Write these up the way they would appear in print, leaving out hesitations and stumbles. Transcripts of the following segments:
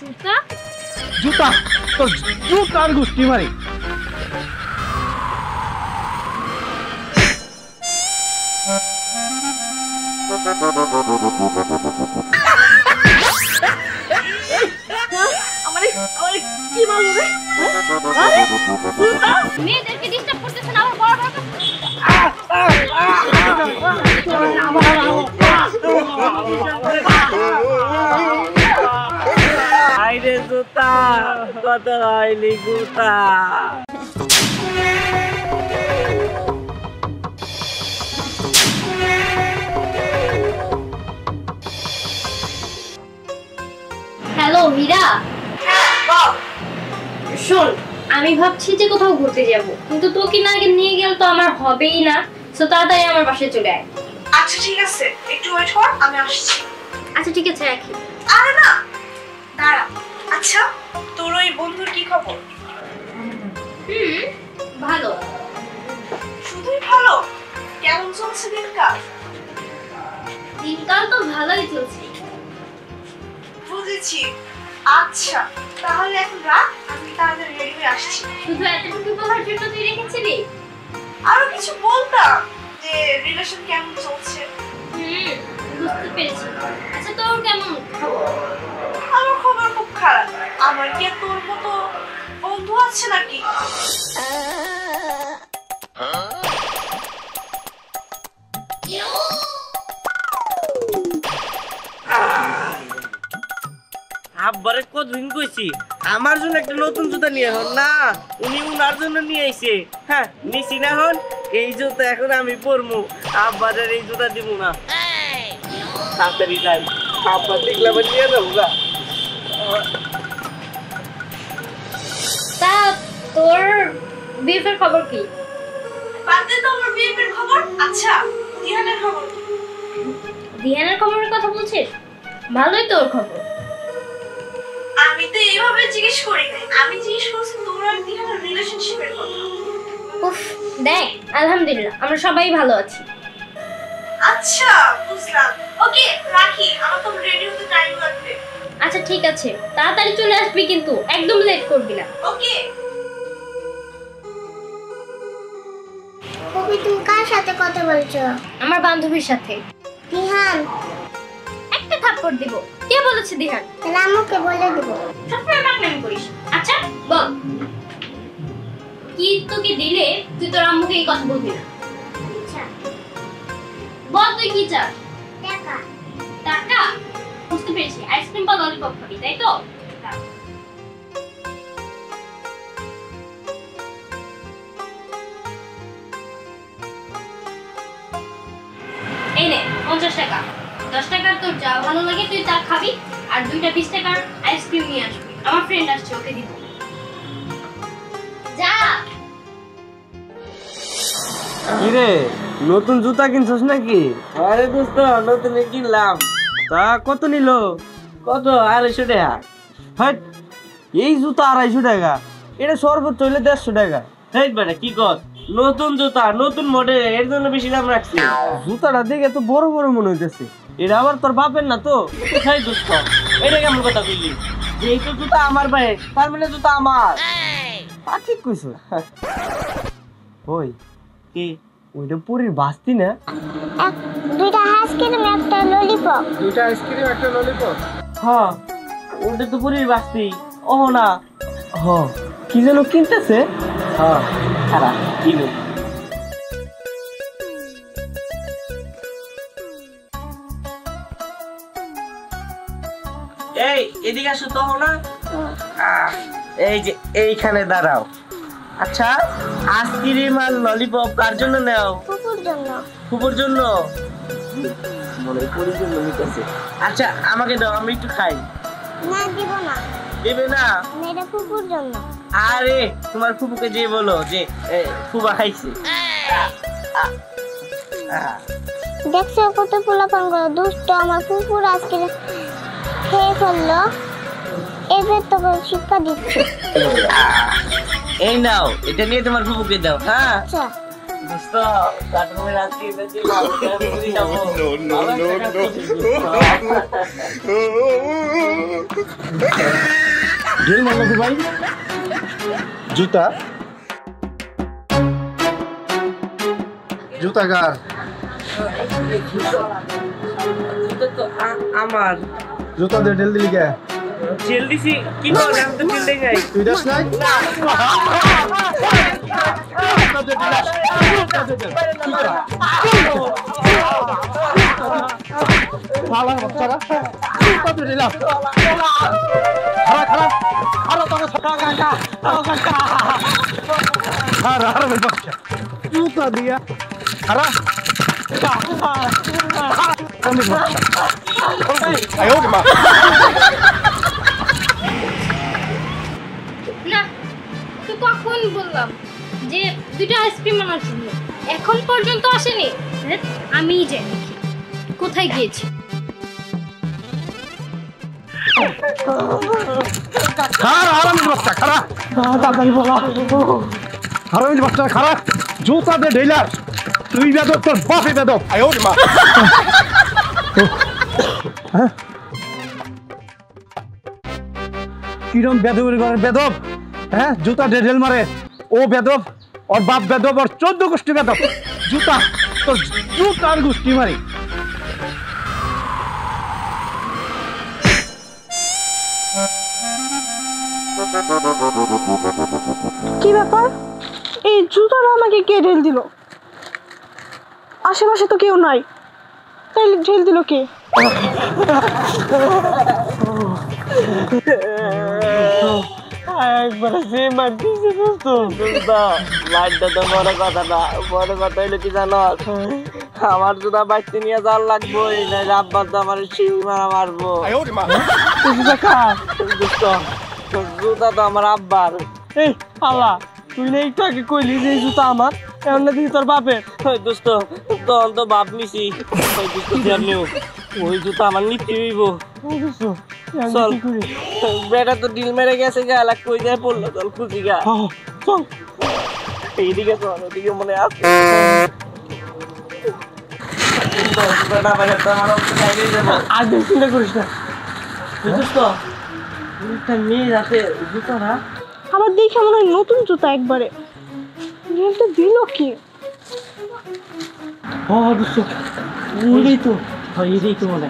জুতা জুতা তোর জুতার গুষ্টি মারি। কি বলবো রে? মেয়েদেরকে ডিস্টার্ব করতেছেন আমার বড় বড় আইরে জুতা কত আইলি জুতা। হ্যালো মীরা, শোন আমি ভাবছি যে কোথাও ঘুরতে যাব, কিন্তু তোকে না নিয়ে গেলে তো আমার হবেই না। সো তাড়াতাড়ি আমার বাসায় চলে আয়। আচ্ছা ঠিক আছে, একটু ওয়েট কর, আমি আসছি। আচ্ছা ঠিক আছে, রাখি। আরে না, দাঁড়া। আচ্ছা তোর ওই বন্ধুর কি খবর? ভালো। শুধুই ভালো? কেমন চলছে দিনকাল? দিনকাল তো ভালোই চলছে। বুঝেছি। আচ্ছা তাহলে এখন রাখ, আমি তাড়াতাড়ি রেডি হয়ে আসছি। শুধু এতটুকু বলার জন্য তুই রেখেছিলি? আরো কিছু বলতাম যে রিলেশন কেমন চলছে। বুঝতে পেরেছি। আচ্ছা তোর কেমন খবর? আমার খবর খুব খারাপ। আমার কি আর তোর মতো বন্ধু আছে নাকি? আব্বারে কতদিন কইছি আমার জন্য একটা নতুন জুতা নিয়ে হন না, উনি উনার জন্য নিয়ে আইছে। হ্যাঁ নিছি না হন, এই জুতা এখন আমি পরমু, আব্বারের এই জুতা দিব না। তাড়াতাড়ি যাই, আব্বা দেখলে আবার নিয়ে যাবো গা। তা তোর বিয়ের খবর কি? বাদ দে তো আমার বিয়ের খবর। আচ্ছা দিহানের খবর কি? দিহানের খবরের কথা বলছিস? ভালোই তোর খবর। আমি তো এইভাবে জিজ্ঞেস করি নাই, আমি জিজ্ঞেস করছি তোর আর দিহানের রিলেশনশিপের কথা। উফ দেখ, আলহামদুলিল্লাহ আমরা সবাই ভালো আছি। আচ্ছা বুঝলাম। ওকে রাখি, আমার তো রেডি হতে টাইম লাগবে। আচ্ছা ঠিক আছে, তাড়াতাড়ি চলে আসবি কিন্তু একদম লেট করবি না। ওকে। কবি তুমি কার সাথে কথা বলছো? আমার বান্ধবীর সাথে। দিহান। একটা থাপ্পড় দিব। কে বলেছে দিহান? তাহলে আম্মুকে বলে দেবো। সবসময় বাকনামি করিস। আচ্ছা বল, কি তোকে দিলে তুই তোর আম্মুকে এই কথা বলবি না? আচ্ছা বল তুই কি চাস? টাকা। টাকা? বুঝতে পেরেছি, আইসক্রিম বা ললিপপ খাবি তাই তো? এই নে 50 টাকা। 10 টাকার তোর যা ভালো লাগে তুই তা খাবি, আর 2টা 20 টাকার আইসক্রিম নিয়ে আসবি। আমার ফ্রেন্ড আসছে, ওকে দিব। যা। কিরে নতুন জুতা কিনছস নাকি? আরে দোস্ত নতুন কিনলাম। তা কত নিল? কত? 250 টাকা। হ্যাঁ এই জুতা 250 টাকা? এটা সর্বোচ্চ হইলে 150 টাকা। হেই বেটা কি কর, নতুন জুতা নতুন মডেল, এর জন্য বেশি দাম রাখছি। জুতাটা দেখে তো বড় বড় মনে হইতেছে, এটা আবার তোর বাপের না তো? হেই দোস্ত এটা কেমন কথা কইলি? যেহেতু জুতা আমার ভাই তার মানে জুতা আমার। তা ঠিক কইছ। ওই কি ওইটা পুরীর বাস্তি না? দুইটা আইসক্রিম একটা ললিপপ। দুইটা আইসক্রিম একটা ললিপপ? হ্যাঁ ওটা তো পুরীর বাস্তি। ও না হ কি যেন কিনতেছে। হ্যাঁ খারাপ কিনো। এই এদিকে আসো তো না, এই যে এইখানে দাঁড়াও। আচ্ছা আইসক্রিম আর ললিপপ কার জন্য নাও? কুকুর জন্য। ফুপুর জন্য? মনে পুরীর জন্য নিতেছে। আচ্ছা আমাকে দাও, আমি একটু খাই। না দিব না। দেবে না? এটা কুকুর জন্য। আরে তোমার ফুপুকে যে বলো যে ফুবা খাইছে। দেখছো কত পোলাপান গুলো দুষ্ট, আমার কুকুর আজকে খেয়ে ফেললো। এবার তো শিক্ষা দিচ্ছি। এই নাও, এটা নিয়ে তোমার ফুপুকে দাও। হ্যাঁ আচ্ছা দোস্ত কার্টুনের আজকে বেশি ভালো করে বুঝি যাবো ঢিল মারলো তো ভাই জুতা জুতা কার আমার জুতা দিয়ে ঢিল দিলি কে জেল দিছি কি করে আমি তো জেল দেই নাই তুই দাস নাই ভালো বাচ্চারা কত দিলাম খারাপ খারাপ আরো তো ছোটা কাকা আর আর বাচ্চা জুতা দিয়া খারাপ আয় ওরে মা না তুই কখন বললাম যে দুটো আইসক্রিম আনার জন্য এখন পর্যন্ত আসেনি আমিই যাই দেখি কোথায় গিয়েছি খারাপ জুতা দে ঢেলার তুই বেদব তোর বাপে বেদব কিরম বেদবের ঘরে বেদব হ্যাঁ জুতা দে ঢেল মারে ও বেদব ওর বাপ বেদব ওর 14 গোষ্ঠী বেদব জুতা তোর জুতার গোষ্ঠী মারি কি ব্যাপার এই জুতাটা আমাকে কে ঢেল দিল আশেপাশে তো কেউ নাই তাইলে ঢেল দিল কে একবার সে মার দিছে দোস্ত লাইটটা তো বড় কথা না বড় কথা হইলো কি জানো আমার জুতা বাইতে নিয়ে যাওয়ার লাগবো এই না আব্বা তো আমার শিল মারা মারবো দোস্ত জুতা তো আমার আব্বার এই আল্লাহ তুই না একটু আগে কইলি যে এই জুতা আমার এমন না দিদি তোর বাপের ওই দোস্ত তখন তো বাপ নিছি ওই দোস্ত জানিও ওই জুতা আমার নিতে হইব চল বেটা তো ডিল মেরে গেছে গা লাগ কই যায় পড়লো চল খুঁজি গা চল এইদিকে চল ওদিকে মনে আছে বেটা বাইরে তো আমার খাইয়ে যাবো আর বেশি চিন্তা করিস না দোস্ত একটা মেয়ে রাতে জুতা না আমার দেখে মনে হয় নতুন জুতা একবারে ঢেলটা দিল কি হ্যাঁ দোস্ত এই তো এই তো মনে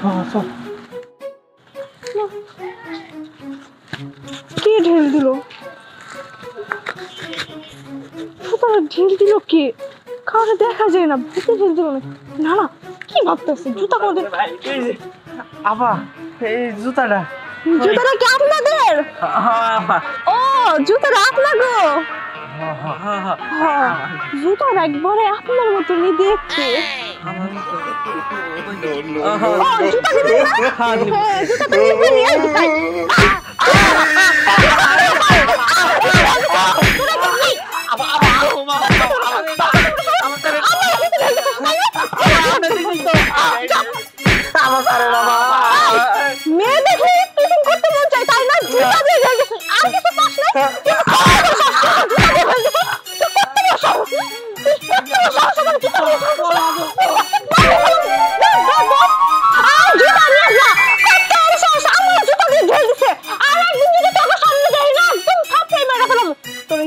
হ্যাঁ চল কে ঢেল দিল জুতাটা ঢেল দিল কে কাউকে দেখা যায় না ভূতে ঢেল দিল না না কি ভাবতেছে জুতা কোনদিন আবা এই জুতাটা জুতাটা কি আপনাদের ও জুতাটা আপনাগো হ্যাঁ জুতাটা একবারে আপনার মতনই দেখতে ও জুতা দিবেন না হ্যাঁ জুতাটা নিবেন এই জুতাই মেয়ে দেখে টিফিন করতে মন চাই তাই না জুতা দিয়ে যাই আর কিছু পাস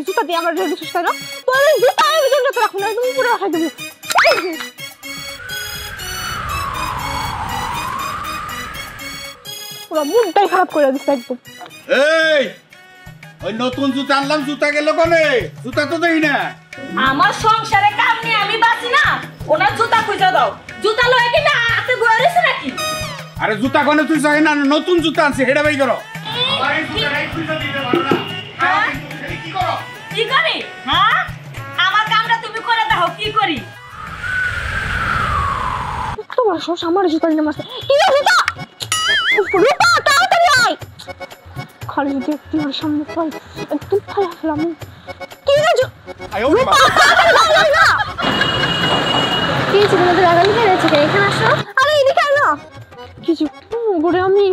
জুতা দিয়ে আমার ঢেল দিছিস তাই না তোর জুতা আমি জন্য রাখুন একদম উপরে রাখাই দেবো পুরো মুডটাই খারাপ করে দিচ্ছে একদম এই ওই নতুন জুতা আনলাম জুতা গেল কোনে জুতা তো দেই না আমার সংসারে কাম নিয়ে আমি বাঁচি না ওনার জুতা খুঁজে দাও জুতা লয়ে কি না হাতে বয়ে রইছে নাকি আরে জুতা কোনে তুই যাই না নতুন জুতা আনছি হেডা বাই করো আমার এই জুতা রাইট খুঁজে দিতে পারো না কি করো কি করি হ্যাঁ আমার কামটা তুমি করে দাও কি করি তোমার সব আমার জুতা নিয়ে মারছে কি জুতা রূপা তাড়াতাড়ি আয় খালি দেখতে ওর সামনে পাই একদম খাই ফেলাম কি রূপা তাড়াতাড়ি আয় না কি হয়েছে তোমাদের রাগালি কেন এখানে আসো আরে এদিকে আয় না কিছু গড়ে আমি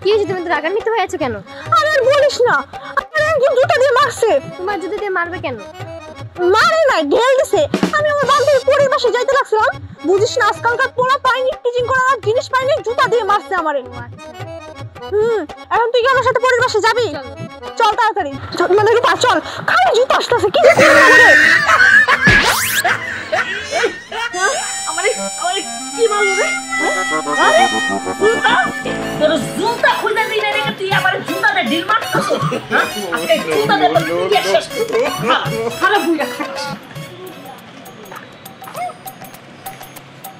কি হয়েছে তোমাদের রাগান্বিত হয়ে আছো কেন আরে আর বলিস না আরে একজন জুতা দিয়ে মারছে তোমার জুতো দিয়ে মারবে কেন মারে নাই ঢেল দিছে। আমি আমার বান্ধবী পরির বাসে যাইতে লাগছিলাম, বুঝিস না আজকালকার পোলা পাইনি টিচিং করার জিনিস পাইনি, জুতা দিয়ে মারছে আমারে। এখন তুই কি আমার সাথে পরির বাসে যাবি? চল তাড়াতাড়ি, মানে রূপা চল, খালি জুতা আসতেছে কি আমারে কি মারলো রে? আরে জুতা, তোর জুতা খুলে দিলে রে, তুই আমার জুতা দিয়ে ঢিল মারছিস। হ্যাঁ আজকে জুতা দিয়ে তুই কি শেষ খারাপ বুইরা খাস।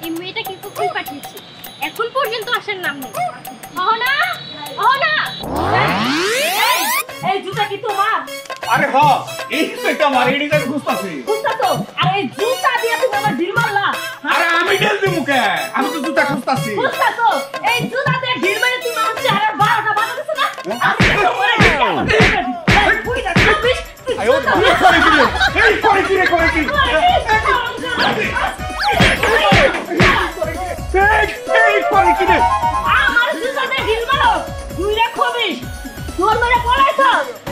এই মেয়েটা কি কুকুর পাঠিয়েছে, এখন পর্যন্ত আসার নাম নেই। অহনা, অহনা, এই জুতা কি তোমার? আরে হ এই তো এটা আমার এডিটা খুঁজতাছি। জুতা তো, আর এই জুতা দিয়ে তুমি আমার ঢিল মারলা। আরে আমি ঢেল দিমু কে? আমি তো জুতা খুঁজতাছি। জুতা তো, এই জুতা দিয়ে ঢিল মেরে তুমি আমার চেহারা 12টা বানাতেছ না? আজকে তো মরে গেছি আমার। এই বুইরা খাবিস তুই। আয় ও করে কি রে? এই করে কি রে করে কি? এই করে কি রে? আমার জুতা দিয়ে ঢিল মারো, বুইরা খাবিস। তোর মেরে পড়াইছ,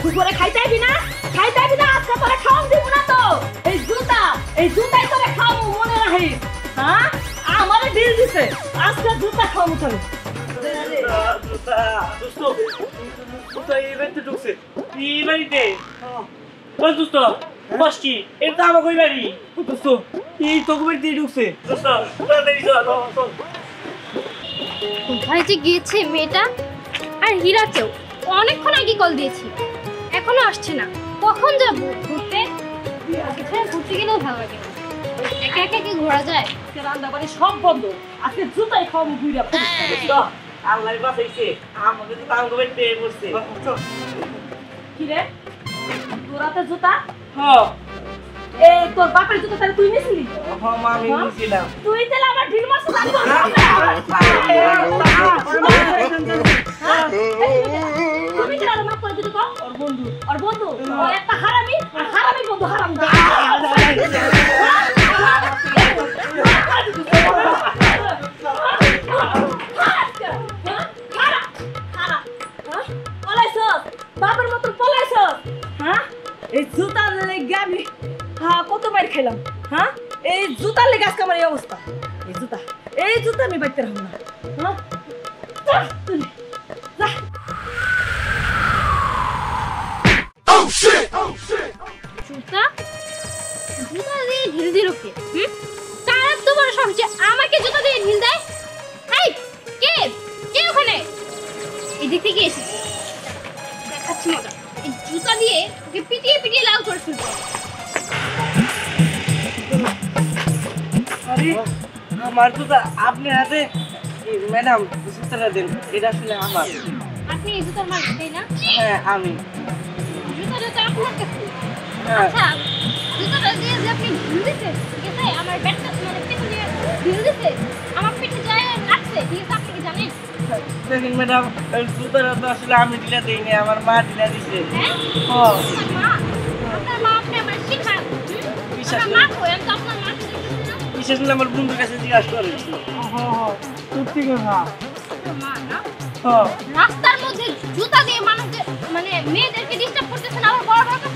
তুই করে খাইতে আইবি না? খাইতে আইবি না, আজকে তোরে খাওয়ান দিব না তো। এই জুতাই তোরে খাওয়াবো, মনে রাখিস। হ্যাঁ আমারে ঢিল দিছে, আজকে জুতা খাওয়াবো তোরে। কোথায় যে গিয়েছে মেয়েটা? আর হীরাকেও অনেকক্ষণ আগে কল দিয়েছি, এখনো আসছে না। কখন যাব ঘুরতে? ঘুরতে গেলেও ভালো লাগে না, একা একা কি ঘোরা যায়? রান্না বাড়ি সব বন্ধ, আজকে জুতাই খাওয়াবো বুইরা। আল্লাহ বাঁচাইছে, আমাকে তো তাঙ্গ বাইতে পড়ছে। কি রে তোর হাতে জুতা? হ্যাঁ এই তোর বাপের জুতা তাহলে তুই নিছিলি? হ্যাঁ আমি নিছিলাম। তুই তাহলে আমার ঢিল মারছিস। তুমি কি আর মাফ করে দিতে কও? ওর বন্ধু ও একটা হারামি, আর হারামি বন্ধু হারাম। বাপের মতো পলাইছ। হ্যাঁ এই জুতার লেগে আমি কত মার খেলাম। হ্যাঁ এই জুতার লেগে আজকে আমার এই অবস্থা। এই জুতা আমি বাইতে রাখবো না। হ্যাঁ যা জুতা জুতা দিয়ে ঢিল দিল কে? তার তো বড় সমস্যা, আমাকে জুতা দিয়ে ঢিল দেয়। এই কে কে ওখানে? এদিক থেকে এসেছে, দেখাচ্ছি মজা। এই জুতা দিয়ে ওকে পিটিয়ে পিটিয়ে লাল করে ফেলবো। আরে আমার জুতা আপনার হাতে। ম্যাডাম জুতাটা দেন, এটা আসলে আমার। আপনি এই জুতার মালিক তাই না? হ্যাঁ আমি। জুতাটা তো আপনার কাছে। হ্যাঁ। আচ্ছা জুতাটা দিয়ে যে আপনি ঢিল দিতে, ঠিক আছে? আমার ব্যাটটা মানে পেটে দিয়ে ঢিল দিতে, আমার পেটে যায় লাগছে, ঠিক আছে? আপনি কি জানেন? দেখেন ম্যাডাম, জুতাটা তো আসলে আমি ঢিলা দিইনি, আমার মা ঢিলা দিছে। হ্যাঁ? হ্যাঁ। আপনার মা আপনি আমার শিখান। বিশ্বাস আপনার মা কই? আমি তো আপনার মাকে দেখতেছি না। বিশেষ করে আমার বন্ধুর কাছে জিজ্ঞাসা করেন। সত্যি কথা। আপনার মা না? হ্যাঁ। রাস্তার মধ্যে জুতা দিয়ে মানুষদের মানে মেয়েদেরকে ডিস্টার্ব করতেছেন, আবার বড় বড় কথা।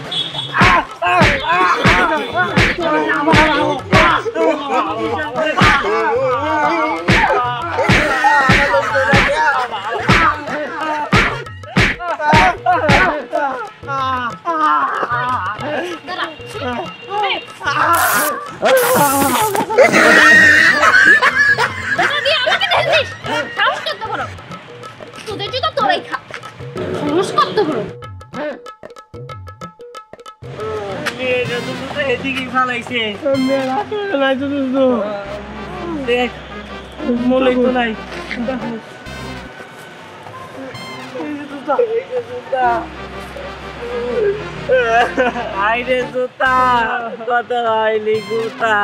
দাঁড়া। জুতা দিয়ে আমাকে ঢেলছিস? সাহস কত বড়? তোদের জুতা তোরাই খা। সাহস কত বড়? এদিকেই ফালাইছে। দেখ মনে তো নাই। আইরে জুতা কত হয়নি গুতা।